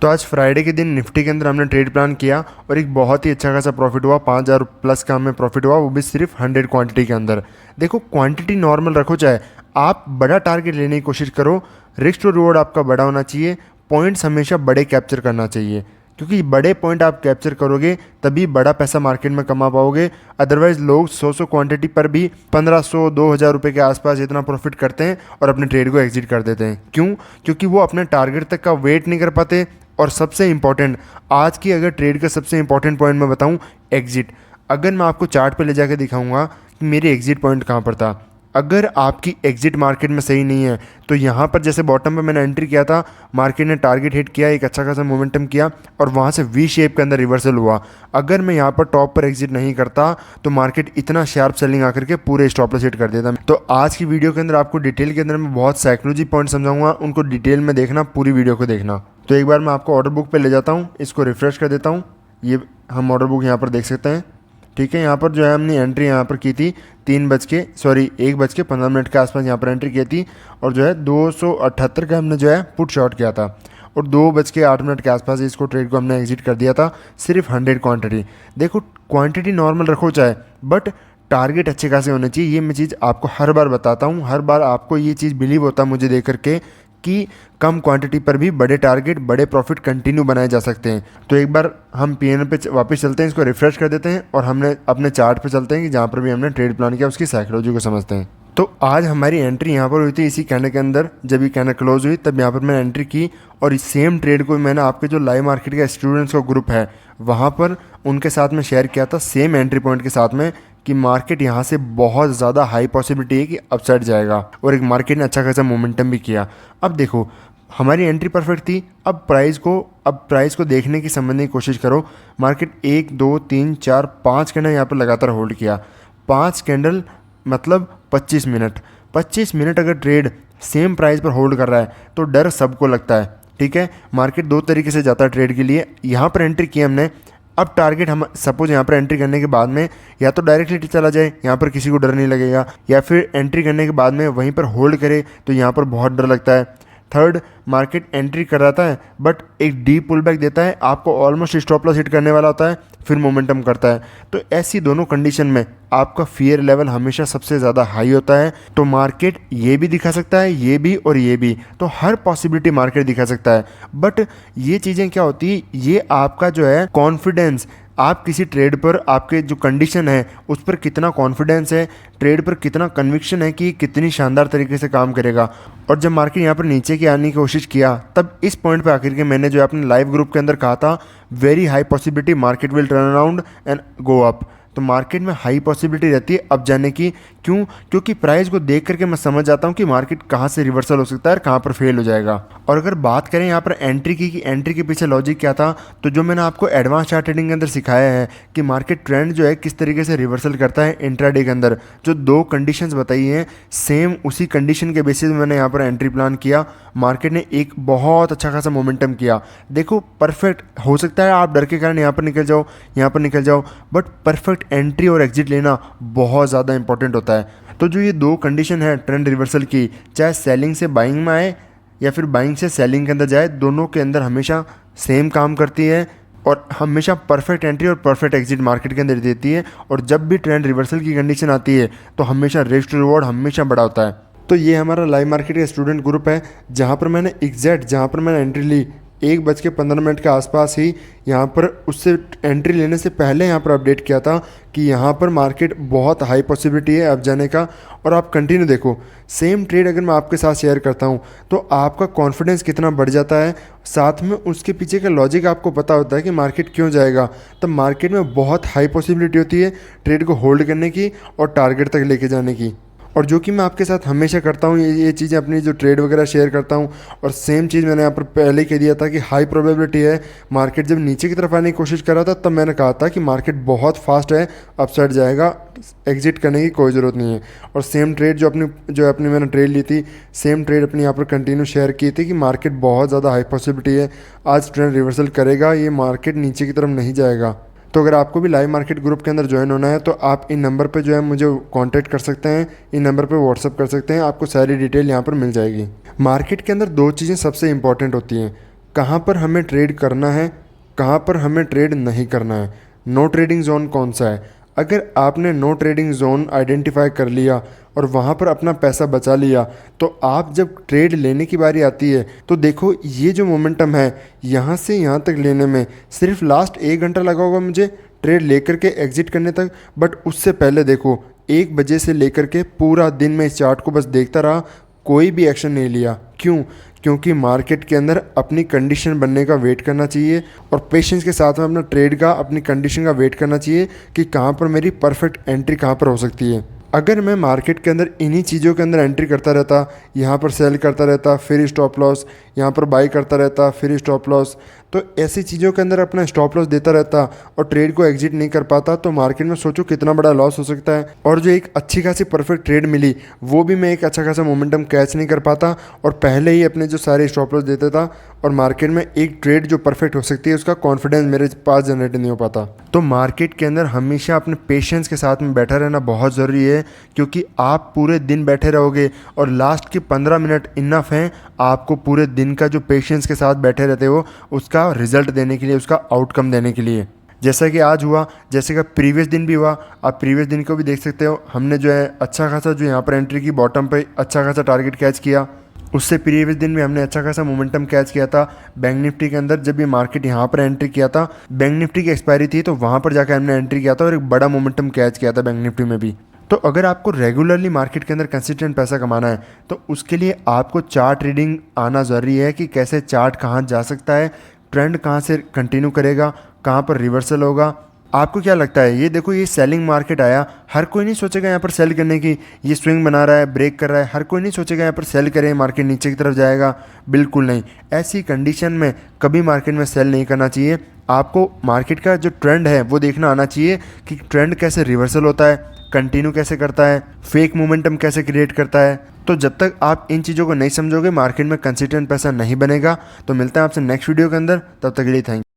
तो आज फ्राइडे के दिन निफ्टी के अंदर हमने ट्रेड प्लान किया और एक बहुत ही अच्छा खासा प्रॉफिट हुआ। 5,000 प्लस का हमें प्रॉफिट हुआ, वो भी सिर्फ 100 क्वांटिटी के अंदर। देखो, क्वांटिटी नॉर्मल रखो, चाहे आप बड़ा टारगेट लेने की कोशिश करो। रिस्क टू रिवॉर्ड आपका बड़ा होना चाहिए, पॉइंट्स हमेशा बड़े कैप्चर करना चाहिए, क्योंकि बड़े पॉइंट आप कैप्चर करोगे तभी बड़ा पैसा मार्केट में कमा पाओगे। अदरवाइज लोग 100 क्वांटिटी पर भी 1,500-2,000 रुपये के आसपास इतना प्रॉफिट करते हैं और अपने ट्रेड को एग्जिट कर देते हैं। क्यों? क्योंकि वो अपने टारगेट तक का वेट नहीं कर पाते। और सबसे इंपॉर्टेंट, आज की अगर ट्रेड का सबसे इंपॉर्टेंट पॉइंट मैं बताऊं, एग्जिट। अगर मैं आपको चार्ट पे ले जाकर दिखाऊंगा कि मेरे एग्जिट पॉइंट कहाँ पर था, अगर आपकी एग्जिट मार्केट में सही नहीं है तो यहाँ पर जैसे बॉटम पे मैंने एंट्री किया था, मार्केट ने टारगेट हिट किया, एक अच्छा खासा मोमेंटम किया और वहाँ से वी शेप के अंदर रिवर्सल हुआ। अगर मैं यहाँ पर टॉप पर एग्जिट नहीं करता तो मार्केट इतना शार्प सेलिंग आकर के पूरे स्टॉप लॉस हिट कर देता। तो आज की वीडियो के अंदर आपको डिटेल के अंदर मैं बहुत साइकोलॉजी पॉइंट समझाऊंगा, उनको डिटेल में देखना, पूरी वीडियो को देखना। तो एक बार मैं आपको ऑर्डर बुक पे ले जाता हूँ, इसको रिफ्रेश कर देता हूँ। ये हम ऑर्डर बुक यहाँ पर देख सकते हैं, ठीक है। यहाँ पर जो है हमने एंट्री यहाँ पर की थी 1:15 के आसपास यहाँ पर एंट्री की थी और जो है 278 का हमने जो है पुट शॉर्ट किया था और 2:08 के आसपास इसको ट्रेड को हमने एग्जिट कर दिया था, सिर्फ 100 क्वांटिटी। देखो, क्वांटिटी नॉर्मल रखो चाहे, बट टारगेट अच्छे खासे होने चाहिए। ये मैं चीज़ आपको हर बार बताता हूँ, हर बार आपको ये चीज़ बिलीव होता है मुझे देख करके कि कम क्वांटिटी पर भी बड़े टारगेट, बड़े प्रॉफिट कंटिन्यू बनाए जा सकते हैं। तो एक बार हम पीएनएल पे वापस चलते हैं, इसको रिफ्रेश कर देते हैं और हमने अपने चार्ट पे चलते हैं कि जहाँ पर भी हमने ट्रेड प्लान किया उसकी साइकोलॉजी को समझते हैं। तो आज हमारी एंट्री यहाँ पर हुई थी इसी कैंडल के अंदर। जब ये कैंडल क्लोज हुई तब यहाँ पर मैंने एंट्री की और इस सेम ट्रेड को मैंने आपके जो लाइव मार्केट का स्टूडेंट्स का ग्रुप है वहाँ पर उनके साथ में शेयर किया था, सेम एंट्री पॉइंट के साथ में, कि मार्केट यहाँ से बहुत ज़्यादा हाई पॉसिबिलिटी है कि अपसाइड जाएगा और एक मार्केट ने अच्छा खासा मोमेंटम भी किया। अब देखो, हमारी एंट्री परफेक्ट थी। अब प्राइस को देखने की समझने की कोशिश करो। मार्केट 1 2 3 4 5 कैंडल यहाँ पर लगातार होल्ड किया। 5 कैंडल मतलब 25 मिनट। 25 मिनट अगर ट्रेड सेम प्राइस पर होल्ड कर रहा है तो डर सबको लगता है, ठीक है। मार्केट दो तरीके से जाता है ट्रेड के लिए। यहाँ पर एंट्री की हमने, अब टारगेट हम सपोज यहाँ पर एंट्री करने के बाद में या तो डायरेक्टली चला जाए, यहाँ पर किसी को डर नहीं लगेगा, या फिर एंट्री करने के बाद में वहीं पर होल्ड करे तो यहाँ पर बहुत डर लगता है। थर्ड, मार्केट एंट्री कर रहा है बट एक डीप पुल बैक देता है, आपको ऑलमोस्ट स्टॉप लॉस हिट करने वाला होता है, फिर मोमेंटम करता है। तो ऐसी दोनों कंडीशन में आपका फियर लेवल हमेशा सबसे ज़्यादा हाई होता है। तो मार्केट ये भी दिखा सकता है, ये भी और ये भी, तो हर पॉसिबिलिटी मार्केट दिखा सकता है। बट ये चीज़ें क्या होती है, ये आपका जो है कॉन्फिडेंस, आप किसी ट्रेड पर आपके जो कंडीशन है उस पर कितना कॉन्फिडेंस है, ट्रेड पर कितना कन्विक्शन है कि कितनी शानदार तरीके से काम करेगा। और जब मार्केट यहाँ पर नीचे की आने की कोशिश किया तब इस पॉइंट पर आखिर के मैंने जो अपने लाइव ग्रुप के अंदर कहा था, very high possibility market will turn around and go up. तो मार्केट में हाई पॉसिबिलिटी रहती है अब जाने की। क्यों? क्योंकि प्राइस को देख करके मैं समझ जाता हूँ कि मार्केट कहाँ से रिवर्सल हो सकता है और कहाँ पर फेल हो जाएगा। और अगर बात करें यहाँ पर एंट्री की कि एंट्री के पीछे लॉजिक क्या था, तो जो मैंने आपको एडवांस चार्ट ट्रेडिंग के अंदर सिखाया है कि मार्केट ट्रेंड जो है किस तरीके से रिवर्सल करता है इंट्राडे के अंदर, जो दो कंडीशंस बताई हैं, सेम उसी कंडीशन के बेसिस में मैंने यहाँ पर एंट्री प्लान किया। मार्केट ने एक बहुत अच्छा खासा मोमेंटम किया। देखो, परफेक्ट हो सकता है आप डर के कारण यहाँ पर निकल जाओ, बट परफेक्ट एंट्री और एग्जिट लेना बहुत ज़्यादा इंपॉर्टेंट होता है। तो जो ये दो कंडीशन है ट्रेंड रिवर्सल की, चाहे सेलिंग से बाइंग में आए या फिर बाइंग से सेलिंग के अंदर जाए, दोनों के अंदर हमेशा सेम काम करती है और हमेशा परफेक्ट एंट्री और परफेक्ट एग्जिट मार्केट के अंदर देती है। और जब भी ट्रेंड रिवर्सल की कंडीशन आती है तो हमेशा रिस्क टू रिवॉर्ड हमेशा बड़ा होता है। तो ये हमारा लाइव मार्केट का स्टूडेंट ग्रुप है, जहाँ पर मैंने एंट्री ली 1:15 के आसपास ही, यहाँ पर उससे एंट्री लेने से पहले यहाँ पर अपडेट किया था कि यहाँ पर मार्केट बहुत हाई पॉसिबिलिटी है अब जाने का। और आप कंटिन्यू देखो, सेम ट्रेड अगर मैं आपके साथ शेयर करता हूँ तो आपका कॉन्फिडेंस कितना बढ़ जाता है, साथ में उसके पीछे का लॉजिक आपको पता होता है कि मार्केट क्यों जाएगा। तब मार्केट में बहुत हाई पॉसिबिलिटी होती है ट्रेड को होल्ड करने की और टारगेट तक लेके जाने की। और जो कि मैं आपके साथ हमेशा करता हूँ, ये चीज़ें अपनी जो ट्रेड वगैरह शेयर करता हूँ। और सेम चीज़ मैंने यहाँ पर पहले कह दिया था कि हाई प्रोबेबिलिटी है। मार्केट जब नीचे की तरफ आने की कोशिश कर रहा था तब मैंने कहा था कि मार्केट बहुत फास्ट है, अपसाइड जाएगा, एग्जिट करने की कोई ज़रूरत नहीं है। और सेम ट्रेड जो अपनी मैंने ट्रेड ली थी, सेम ट्रेड अपनी यहाँ पर कंटिन्यू शेयर की थी कि मार्केट बहुत ज़्यादा हाई पॉसिबिलिटी है, आज ट्रेंड रिवर्सल करेगा, ये मार्केट नीचे की तरफ नहीं जाएगा। तो अगर आपको भी लाइव मार्केट ग्रुप के अंदर ज्वाइन होना है तो आप इन नंबर पे जो है मुझे कांटेक्ट कर सकते हैं, इन नंबर पे व्हाट्सअप कर सकते हैं, आपको सारी डिटेल यहाँ पर मिल जाएगी। मार्केट के अंदर दो चीज़ें सबसे इंपॉर्टेंट होती हैं, कहाँ पर हमें ट्रेड करना है, कहाँ पर हमें ट्रेड नहीं करना है, नो ट्रेडिंग जोन कौन सा है। अगर आपने नो ट्रेडिंग जोन आइडेंटिफाई कर लिया और वहाँ पर अपना पैसा बचा लिया, तो आप जब ट्रेड लेने की बारी आती है तो देखो ये जो मोमेंटम है यहाँ से यहाँ तक लेने में सिर्फ लास्ट 1 घंटा लगा होगा मुझे ट्रेड लेकर के एग्जिट करने तक। बट उससे पहले देखो 1 बजे से लेकर के पूरा दिन मैं इस चार्ट को बस देखता रहा, कोई भी एक्शन नहीं लिया। क्यों? क्योंकि मार्केट के अंदर अपनी कंडीशन बनने का वेट करना चाहिए और पेशेंस के साथ में अपना ट्रेड का, अपनी कंडीशन का वेट करना चाहिए कि कहाँ पर मेरी परफेक्ट एंट्री कहाँ पर हो सकती है। अगर मैं मार्केट के अंदर इन्हीं चीज़ों के अंदर एंट्री करता रहता, यहाँ पर सेल करता रहता फिर स्टॉप लॉस, यहाँ पर बाई करता रहता फिर स्टॉप लॉस, तो ऐसी चीज़ों के अंदर अपना स्टॉप लॉस देता रहता और ट्रेड को एग्जिट नहीं कर पाता, तो मार्केट में सोचो कितना बड़ा लॉस हो सकता है। और जो एक अच्छी खासी परफेक्ट ट्रेड मिली वो भी मैं एक अच्छा खासा मोमेंटम कैच नहीं कर पाता और पहले ही अपने जो सारे स्टॉप लॉस देता था और मार्केट में एक ट्रेड जो परफेक्ट हो सकती है उसका कॉन्फिडेंस मेरे पास जनरेट नहीं हो पाता। तो मार्केट के अंदर हमेशा अपने पेशेंस के साथ में बैठा रहना बहुत ज़रूरी है, क्योंकि आप पूरे दिन बैठे रहोगे और लास्ट के 15 मिनट इनफ हैं आपको पूरे दिन का जो पेशेंस के साथ बैठे रहते हो उसका रिजल्ट देने के लिए, उसका आउटकम देने के लिए। जैसा कि आज हुआ, जैसे कि प्रीवियस दिन भी हुआ, आप प्रीवियस दिन को भी देख सकते हो। हमने जो है अच्छा खासा जो यहाँ पर एंट्री की बॉटम पे अच्छा खासा टारगेट कैच किया। उससे प्रीवियस दिन में हमने अच्छा खासा मोमेंटम कैच किया था बैंक निफ्टी के अंदर। जब ये मार्केट यहाँ पर एंट्री किया था, बैंक निफ्टी की एक्सपायरी थी तो वहाँ पर जाकर हमने एंट्री किया था और एक बड़ा मोमेंटम कैच किया था बैंक निफ्टी में भी। तो अगर आपको रेगुलरली मार्केट के अंदर कंसिस्टेंट पैसा कमाना है तो उसके लिए आपको चार्ट रीडिंग आना ज़रूरी है कि कैसे चार्ट कहाँ जा सकता है, ट्रेंड कहाँ से कंटिन्यू करेगा, कहाँ पर रिवर्सल होगा। आपको क्या लगता है? ये देखो, ये सेलिंग मार्केट आया, हर कोई नहीं सोचेगा यहाँ पर सेल करने की। ये स्विंग बना रहा है, ब्रेक कर रहा है, हर कोई नहीं सोचेगा यहाँ पर सेल करें, मार्केट नीचे की तरफ जाएगा। बिल्कुल नहीं। ऐसी कंडीशन में कभी मार्केट में सेल नहीं करना चाहिए। आपको मार्केट का जो ट्रेंड है वो देखना आना चाहिए कि ट्रेंड कैसे रिवर्सल होता है, कंटिन्यू कैसे करता है, फेक मोमेंटम कैसे क्रिएट करता है। तो जब तक आप इन चीज़ों को नहीं समझोगे मार्केट में कंसिस्टेंट पैसा नहीं बनेगा। तो मिलते हैं आपसे नेक्स्ट वीडियो के अंदर, तब तक के लिए थैंक यू।